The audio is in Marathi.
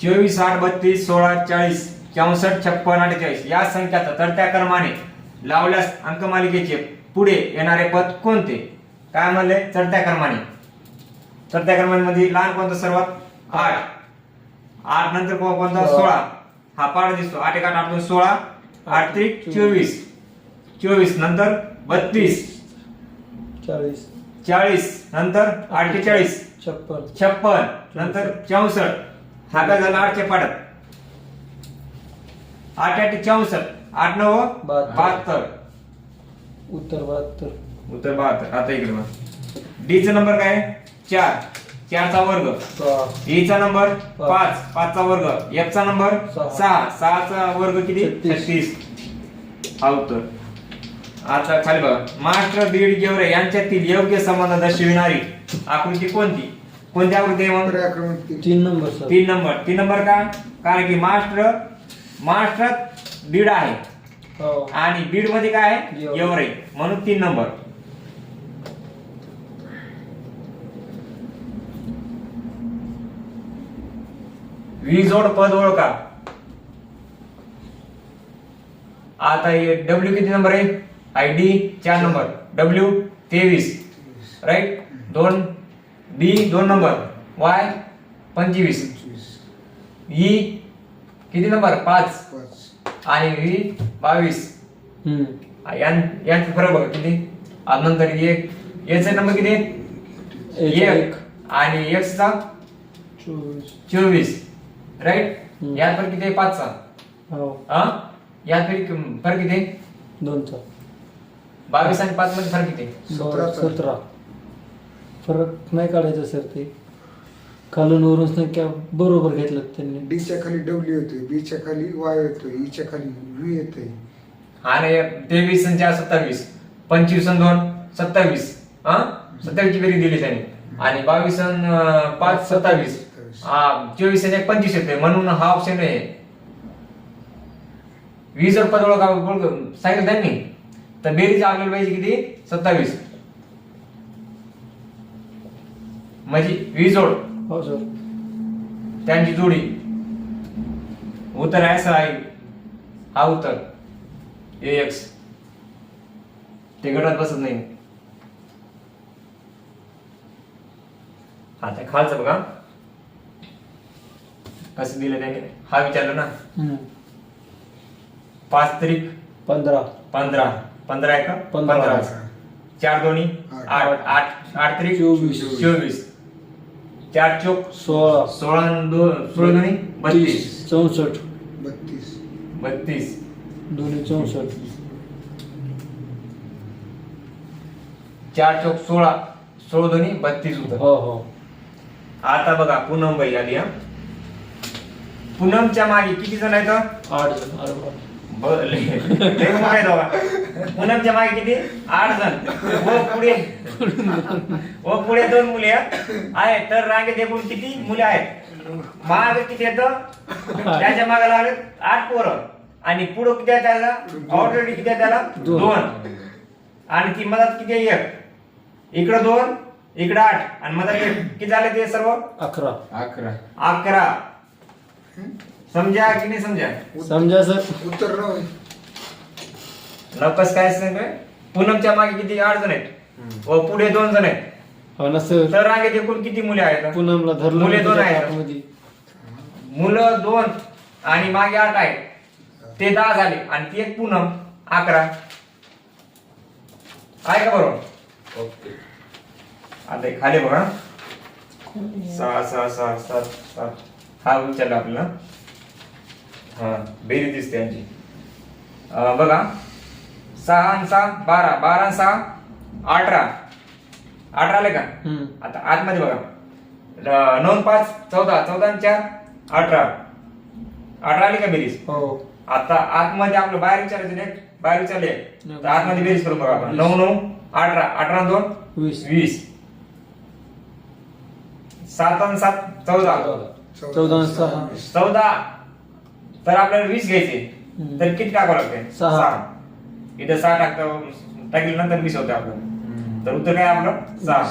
24, 8, 32, 16, 40, 64, 56, 48 या संख्याचा चढत्या क्रमाने लावल्यास अंकमालिकेचे पुढे येणारे पद कोणते? काय म्हणले? चढत्या क्रमाने. चढत्या क्रमांमध्ये लहान कोणतं सर्वात? 8. 8 नंतर कोणता? 16. हा पाठ दिसतो. 8 1 8 2 16, 8 3 24, 24 नंतर 32, 40, 40 नंतर 48, 56 नंतर 64. हा काय झाला? 8 च्या पाठात. 8 8 64, 8 9 72. उत्तर 72. उत्तर 72. आता इकडे बघा. डी चा नंबर काय? 4. 4 चा वर्ग. ई चा नंबर 5. 5 चा वर्ग. एफ चा नंबर 6. 6 चा वर्ग किती? 36. हा उत्तर. आता खाली बघा. महाराष्ट्र बीड गेवरे यांच्यातील योग्य संबंध दर्शविणारी आकृती कोणती? कोणती आकृती आहे मग? 3 नंबर सर. 3 नंबर. 3 नंबर का? कारण की महाराष्ट्रात बीड आहे आणि बीड मध्ये काय आहे? गेवरे, म्हणून 3 नंबर. वी जोड पद ओळखा. आता डब्ल्यू किती नंबर आहे? ID 4 number. W 23 right. 2 B 2 number. Y 25. E किती नंबर? 5 आणि व्ही 22. यांचा फरक बघा किती. आणि नंतर एक याचा नंबर किती? 1 आणि एक्स चा 24 राईट. यात फरक किती? 5 चा. हा यात फरक किती? 2 चा. 22 आणि 5 मध्ये फरक किती? 17. फरक नाही काढायचा सर. ते खालून वरून संख्या बरोबर घेतलं त्यांनी. डी च्या खाली डब्ल्यू येतोय, बी च्या खाली वाय येतोय, ई च्या खाली व्ही येतोय. आणि 23 आणि 4 27, 25 आणि 2 27. हा 27 ची बेरीज दिली त्याने. आणि 22 आणि 5 27, 24 आणि 1 25 येते, म्हणून हा ऑप्शन आहे. 20 जर पद ओळखा सांगितलं त्यांनी तर बेरीज आपल्याला पाहिजे किती? 27. म्हणजे 20 जोड. हो सर. त्यांची जोडी. उत्तर आहे असं आहे. हा उत्तर AX. ते गटात बसत नाही. आता खालचं बघा कसं दिलं त्याने. हा विचारलं ना. 5 त्रिक 15. 15. 15 आहे का? 15. 4 दोन्ही 8. 8 त्रिक 24. 4 चोक 16. 16 दोन्ही 32. 64. 32. दोन्ही 64. 4 चोक 16. 16 दोन्ही 32 होतं. हो हो. आता बघा पूनम बाई आली. हा पूनमच्या मागे किती जण आहेत? 8 जण. अरे बाप. पूनमच्या मागे किती? 8 जण. व पुढे 2 मुले आहेत. तर रांगेत एकूण किती मुले आहेत? मागे किती येतं? त्याच्या मागे लागले 8 पोरं. आणि पुढे किती आहे त्याला? ऑलरेडी किती आहे त्याला? 2. आणि ती मधात किती आहे? 1. इकडं 2, इकडं 8 आणि मधात 1. किती झाले ते सर्व? 11. समजा की नाही समजा? समजा सर. उत्तर नकस काय सांगतोय? पूनमच्या मागे किती? 8 जण आहेत व पुढे 2 जण आहेत. हो ना सर. तर रांगेत एकूण किती मुले आहेत? पूनमला धरलं. मुले 2 आहेत. मुलं 2 आणि मागे 8 आहेत. ते 10 झाले आणि ती एक पूनम 11 आहे का? बरोबर. ओके. आता खाली बघा. 6 6 6 7 7. हा विचारला आपल्याला. हा बेरीज दिसते यांची. बघा 6 आणि 6 12. 12 आणि 6 18. 18 आले का? आता आतमध्ये बघा 9 5 14. 14 आणि 4 18. 18 आली का बेरीज? हो. आता आतमध्ये आपलं बाहेर विचारायचं नाही. बाहेर विचारले तर आतमध्ये बेरीज करून बघा आपण. 9 9 18. 18 2 20. 7 आणि 7 14. 14 6. 14. तर आपल्याला 20 घ्यायचे. तर किती टाकावं लागते? 6. इथे 6 टाकल्यानंतर 20 होते आपलं. तर उत्तर काय आपलं? 6.